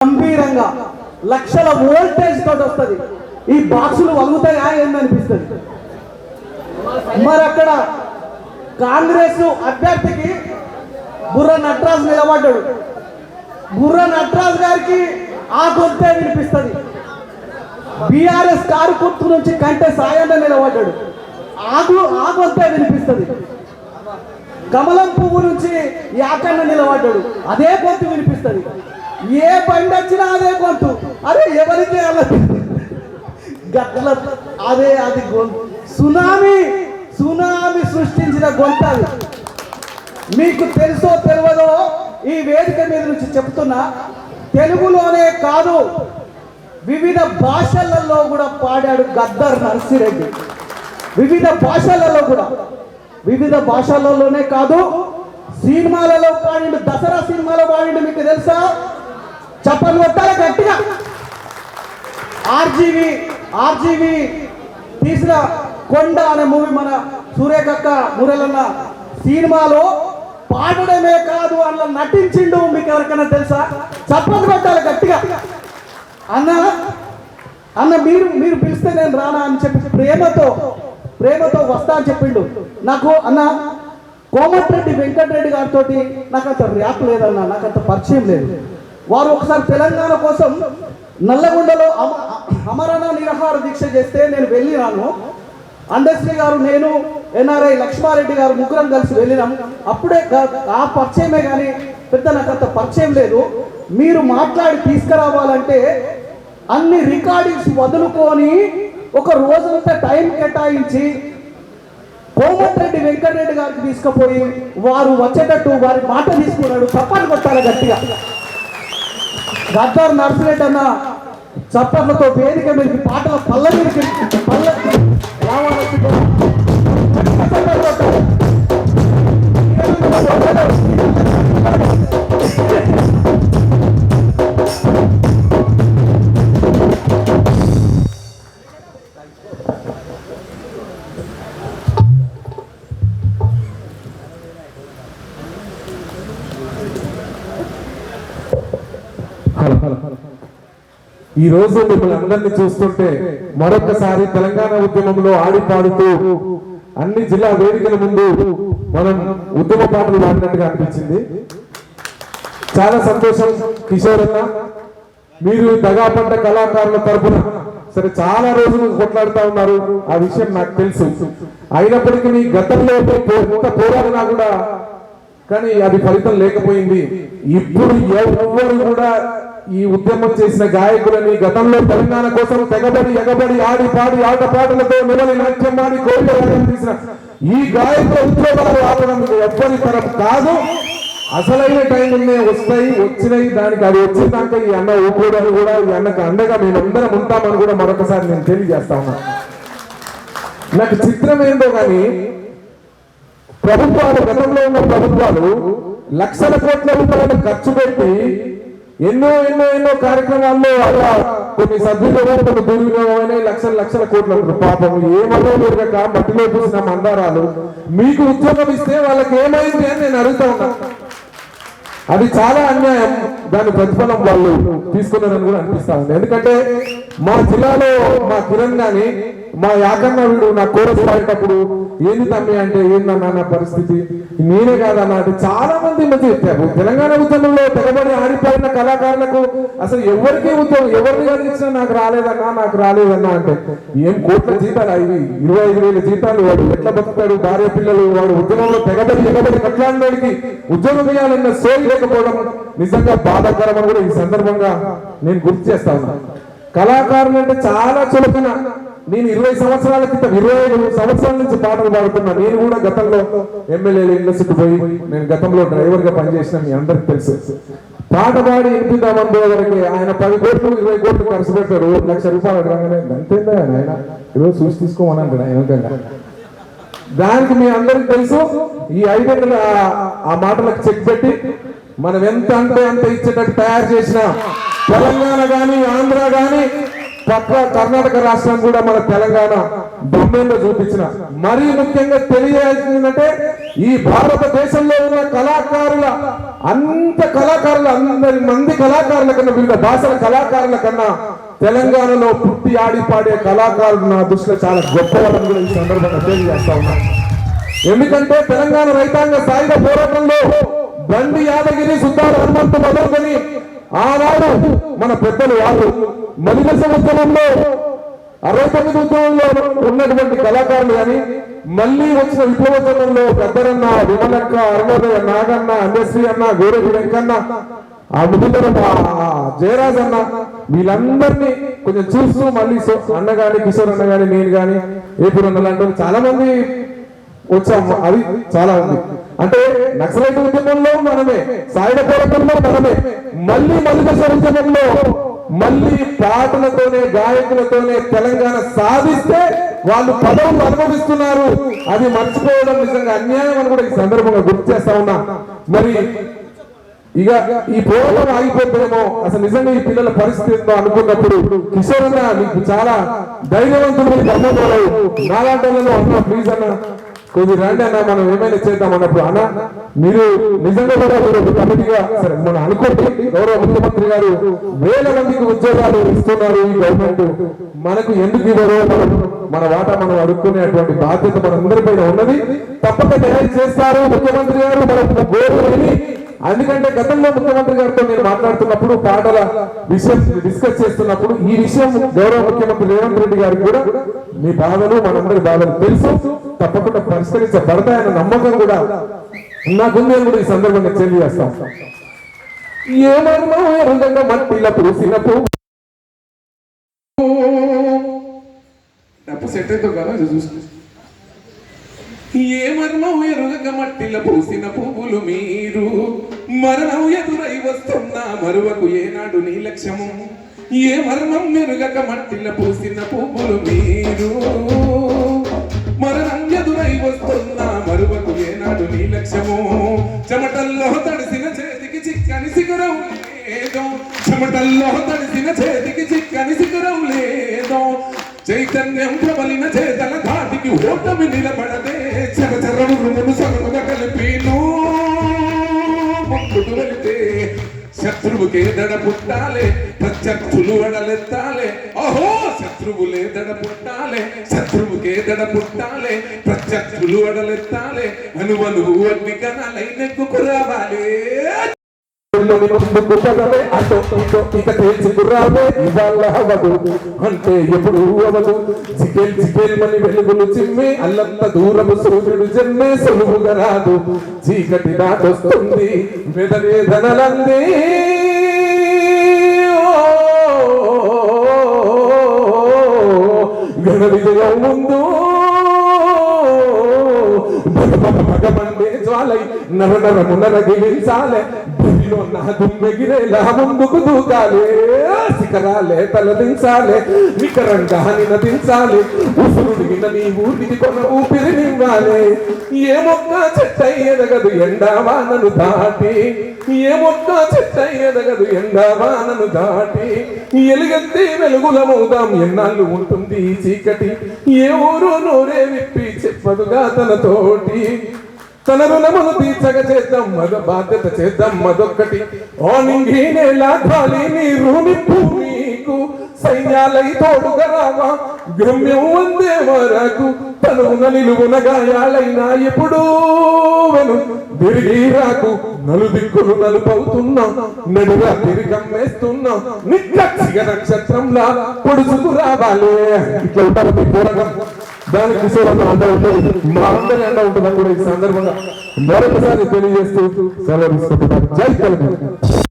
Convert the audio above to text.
గంభీరంగా లక్షల వోల్టేజ్ తోటి వస్తుంది. ఈ బాక్సులు వలుగుతాయా ఏందనిపిస్తుంది. మరి అక్కడ కాంగ్రెస్ అభ్యర్థికి బుర్ర నటరాజు నిలబడ్డాడు. బుర్ర నటరాజు గారికి ఆ గొంతే వినిపిస్తుంది. బీఆర్ఎస్ కారు గుర్తు నుంచి కంటే సాయన్న నిలబడ్డాడు. ఆ గొంతే వినిపిస్తుంది. కమలం పువ్వు నుంచి యాకన్న నిలబడ్డాడు. అదే గొంతు వినిపిస్తుంది. ఏ బండి వచ్చినా అదే గొంతు. అరే ఎవరికి గట్ల అదే అది గొంతు. సునామీ సృష్టించిన గొంతు అది. మీకు తెలుసో తెలియదో ఈ వేదిక మీద నుంచి చెప్తున్నా, తెలుగులోనే కాదు వివిధ భాషలలో కూడా పాడాడు గద్దర్ నర్సిరెడ్డి. వివిధ భాషలలోనే కాదు సినిమాలలో పాడిండు. దసరా సినిమాలో పాడిండు. మీకు తెలుసా? చప్పలు కొట్టాలి గట్టిగా. ఆర్జీవి తీసిన కొండ అనే మూవీ మన సూర్యకక్క మురళన్న సినిమాలో పాడడమే కాదు అలా నటించిండు. మీకు ఎవరికైనా తెలుసా? చప్పలు కొట్టాలి గట్టిగా. అన్న మీరు పిలిస్తే నేను రానా అని చెప్పి ప్రేమతో వస్తా అని చెప్పిండు. నాకు అన్న కోమటిరెడ్డి వెంకటరెడ్డి గారితో నాకు అంత ర్యాప్ లేదన్న, నాకు అంత పరిచయం లేదు. వారు ఒకసారి తెలంగాణ కోసం నల్లగొండలో అమరణ నిరాహార దీక్ష చేస్తే నేను వెళ్ళినాను. అందశ్రీ గారు, నేను, ఎన్ఆర్ఐ లక్ష్మారెడ్డి గారు ముగ్గురం కలిసి వెళ్ళినాం. అప్పుడే ఆ పరిచయమే కానీ పెద్ద నాకు అంత పరిచయం లేదు. మీరు మాట్లాడి తీసుకురావాలంటే అన్ని రికార్డింగ్స్ వదులుకొని ఒక రోజంతా టైం కేటాయించి కోమటిరెడ్డి వెంకటరెడ్డి గారికి తీసుకుపోయి వారు వచ్చేటట్టు వారి మాట తీసుకున్నాడు. చప్పట్లు కొట్టాలి గట్టిగా. గద్దర్ నర్సిరెడ్డి అన్న చప్పట్లతో వేదిక మీదకి పాటల పల్లకి రావాలని ఈ రోజు మిమ్మల్ని అందరినీ చూస్తుంటే మరొకసారి తెలంగాణ ఉద్యమంలో ఆడిపాడుతూ అన్ని జిల్లా వేదికల ముందు మనం ఉద్యమ పాటలు పాడినట్టుగా అనిపించింది. చాలా సంతోషం. కిషోర్ అన్న, మీరు దగాపడ్డ కళాకారుల తరపున సరే చాలా రోజులు కొట్లాడుతూ ఉన్నారు, ఆ విషయం నాకు తెలుసు. అయినప్పటికీ మీ గతంలో ఎంత పోరాడినా కూడా కానీ అది ఫలితం లేకపోయింది. ఇప్పుడు ఎవరు కూడా ఈ ఉద్యమం చేసిన గాయకులని గతంలో తెలంగాణ కోసం తెగబడి ఎగబడి ఆడి పాడి ఆటపాటలతో నిలబడి నాట్యం ఆడి కోరిక తీసిన ఈ గాయకుల ఉద్యోగాలు ఆపడం ఎవ్వరి తరం కాదు. అసలైన టైంలోనే వచ్చినాయి. దానికి అది వచ్చినాక ఈ అన్న ఊకోవడానికి కూడా ఈ అన్నకు అండగా మేమందరం ఉంటామని కూడా మరొకసారి నేను తెలియజేస్తా ఉన్నా. నాకు చిత్రం ఏందో కానీ ప్రభుత్వాలు, గతంలో ఉన్న ప్రభుత్వాలు లక్షల కోట్ల రూపాయలు ఖర్చు పెట్టి ఎన్నో కార్యక్రమాల్లో అలా కొన్ని సద్వినియోగం, కొన్ని దుర్వినియోగమైన లక్షల కోట్ల పాపం ఏమో దొరకక మట్టిలో పూసిన మందారాలు. మీకు ఉద్యోగం ఇస్తే వాళ్ళకి ఏమైంది అని నేను అడుగుతా ఉన్నా. అది చాలా అన్యాయం. దాని ప్రతిఫలం వాళ్ళు తీసుకున్నారని కూడా అనిపిస్తా ఉంది. ఎందుకంటే మా జిల్లాలో మా కిరణ్ గాని మా యాకన్న వీడు నా కోరస్ పాడేటప్పుడు ఏంది తమ్మి అంటే ఏందన్నా నా పరిస్థితి, నేనే కాదన్నా అంటే చాలా మంది మంచి చెప్పారు. తెలంగాణ ఉద్యమంలో తెగబడి ఆడిపోయిన కళాకారులకు అసలు ఎవరికి ఉద్యోగం ఎవరిని కలిగించినా నాకు రాలేదన్నా అంటే ఏం కోట్ల జీతాలు అవి 25,000 జీతాలు. వాడు ఎట్లా బతుకుతాడు? భార్య పిల్లలు, వాడు ఉద్యమంలో తెగబడి కట్లాడినోడికి ఉద్యోగం ఇవ్వాలన్న సోయి లేకపోవడం నిజంగా బాధాకరమని కూడా ఈ సందర్భంగా నేను గుర్తు చేస్తా ఉన్నా. కళాకారులు అంటే చాలా చులకన. నేను 20 సంవత్సరాల క్రితం 25 సంవత్సరాల నుంచి పాటలు పాడుతున్నా. నేను కూడా గతంలో ఎమ్మెల్యేలు ఇండస్ట్రీకి పోయి నేను గతంలో డ్రైవర్ గా పనిచేసిన మీ అందరికి తెలుసు. పాట పాడి ఇంటిదామని వరకు ఆయన 10 కోట్లు 20 కోట్లు ఖర్చు పెట్టారు. 1 లక్ష రూపాయలు అడగానే అంతేందా ఆయన ఈరోజు చూసి తీసుకోమని అంటాడు ఏమిటంగా. దానికి మీ అందరికి తెలుసు. ఈ 500 ఆ మాటలకు చెక్ పెట్టి మనం ఎంత అంటే అంత ఇచ్చేటట్టు తయారు చేసిన తెలంగాణ గాని ఆంధ్ర గాని పక్క కర్ణాటక రాష్ట్రం కూడా మన తెలంగాణ బొమ్మలో చూపించిన. మరీ ముఖ్యంగా తెలియాల్సిందంటే ఈ భారతదేశంలో ఉన్న కళాకారుల అందరి మంది కళాకారుల కన్నా, వివిధ భాషల కళాకారుల కన్నా తెలంగాణలో పుట్టి ఆడి పాడే కళాకారులు నా దృష్టిలో చాలా గొప్పవాళ్ళని కూడా ఈ సందర్భంగా తెలియజేస్తా ఉన్నాను. ఎందుకంటే తెలంగాణ రైతాంగ సాయుధ పోరాటంలో బండి యాదగిరి, సుద్దాల హనుమంతు మొదలుకొని ఆనాడు మన పెద్దలు వాళ్ళు మలిదశ ఉద్యమంలో 69 ఉద్యమంలో ఉన్నటువంటి కళాకారులు కానీ, మళ్ళీ వచ్చిన విప్లవోద్యమంలో పెద్దరన్న, విమలక్క, అరుణోదయ, నాగన్న, అన్యశ్రీ అన్న, గోరెడ్డి వెంకన్న, ఆ ముదుందరం జయరాజ్ అన్న, వీళ్ళందరినీ కొంచెం చూస్తూ మళ్ళీ అన్న గాని, కిషోర్ అన్న గాని, నేను గాని, ఏపూర్ అన్న లాంటి చాలా మంది వచ్చాము. అది చాలా ఉంది. అంటే నక్సలైట్ ఉద్యమంలో మనమే, సాయుధ పోరాటంలో మనమే, మళ్ళీ మలిదశ ఉద్యమంలో మళ్ళీ పాటలతోనే, గాయకులతోనే తెలంగాణ సాధిస్తే వాళ్ళు పదవులు అనుభవిస్తున్నారు. అది మర్చిపోవడం నిజంగా అన్యాయం అని కూడా ఈ సందర్భంగా గుర్తు చేస్తా ఉన్నా. మరి ఇక ఈ పోరాటం ఆగిపోతేమో అసలు నిజంగా ఈ పిల్లల పరిస్థితి అనుకున్నప్పుడు కిషోర్ అన్న నీకు చాలా ధైర్యవంతుడు, నాలాంటి అన్న ప్లీజ్ అన్న కొద్ది రండి అన్న, మనం ఏమైనా చేద్దాం అన్నప్పుడు, అన్న మీరు నిజంగా కూడా కమిటీగా సరే మనం అనుకోండి, గౌరవ ముఖ్యమంత్రి గారు వేల మందికి ఉద్యోగాలు ఇస్తున్నారు ఈ గవర్నమెంట్, మనకు ఎందుకు ఇవ్వరో మన వాటా మనం అడుక్కునేటువంటి బాధ్యత మనందరిపైన ఉన్నది. తప్పక తయారు చేస్తారు ముఖ్యమంత్రి గారు, మనకు గోరుని. ఎందుకంటే గతంలో ముఖ్యమంత్రి గారితో నేను మాట్లాడుతున్నప్పుడు, పాటల విషయం డిస్కస్ చేస్తున్నప్పుడు ఈ విషయం గౌరవ ముఖ్యమంత్రి రేవంత్ రెడ్డి గారికి కూడా మీ బాధలు మనందరి బాధలు తెలుసు, తప్పకుండా పరిష్కరించబడతాయన్న నమ్మకం కూడా నాకుంది అని కూడా ఈ సందర్భంగా తెలియజేస్తాం. ఏమన్నా ఎరుగంగా మట్టిల పూసినప్పుడు సెట్ అవుతావు కదా చూసుకో. ఏ మర్మం ఎరుగక మట్టిల పూసిన పువ్వులు మీరు, మరణం ఎదురై వస్తున్నా మరువకు ఏనాడు నీ లక్ష్యము. ఏ మర్మం ఎరుగక మట్టిల పూసిన పువ్వులు మీరు, మరణం ఎదురై వస్తున్నా మరువకు ఏనాడు నీ లక్ష్యము. చెమటల్లో తడిసిన చేతికి చిక్కని శిఖరం లేదో, చెమటల్లో తడిసిన చేతికి చిక్కని శిఖరం లేదో, చైతన్యం ప్రబలిన చేతల ధాటికి ఓటమి నిలబడదే. చరచరమును సగముగా కలిపిను ముందుకు వెళితే శత్రువుకే దడ పుట్టాలే, ప్రత్యర్థులు అడలెత్తాలే. ఓహో శత్రువులే దడ పుట్టాలే, శత్రువుకే దడ పుట్టాలే, ప్రత్యర్థులు అడలెత్తాలే. అనువనువు అగ్ని కణాలై నెక్కుకు రావాలి. అంటే ఎప్పుడు అవదు చికెల్ చికెల్ మని వెలుగులు చిమ్మి అల్లంత దూరము సూర్యుడు జన్మే సులువుగా రాదు. చీకటి దాటొస్తుంది వేదవేదనలంది, ఘన విజయం ముందు మగబండే జ్వాలై నర నరమున రగిలించాలే. బరిలో నా దుమ్మెగిరేలా ముందుకు దూకాలే, శిఖరాలే తలదించాలే, నికరంగా నినదించాలి. ఉసురుడిగిన నీ ఊరికి కొన ఊపిరి నివ్వాలి. ఏ మొక్క చెట్టై ఎదగదు ఎండావానను దాటి, ఏ మొక్క చెట్టై ఎదగదు ఎండావానను దాటి. ఎలుగెత్తి వెలుగులమవుదాం ఎన్నాళ్ళు ఉంటుంది ఈ చీకటి. ఏ ఊరు నోరే విప్పి చెప్పదుగా తనతోటి. తన రుణమును తీర్చగా చేద్దాం మద బాధ్యత చేద్దాం మదొక్కటి. ఓ నింగి నేల గాలి నీరు నిప్పు నీకు సైన్యాలై తోడుగా రావా. గమ్యం వందే వరకు తనువున నిలువున గాయాలైనా ఎప్పుడూ వెను తిరిగి రాకు. నలుదిక్కులు నలుపవుతున్నా నడుగా తిరిగమ్మేస్తున్నా. నిక్కచ్చిగా నక్షత్రంలా పొడుచుకు రావాలి. ఇట్లా ఉంటారు మీ పోరాటం. దానికి కిషోర్ అండ ఉంటుంది, మా అందరి అండ ఉంటుందని కూడా ఈ సందర్భంగా మరొకసారి తెలియజేస్తూ సెలవు తీసుకుంటున్నాను. జై తెలంగాణ.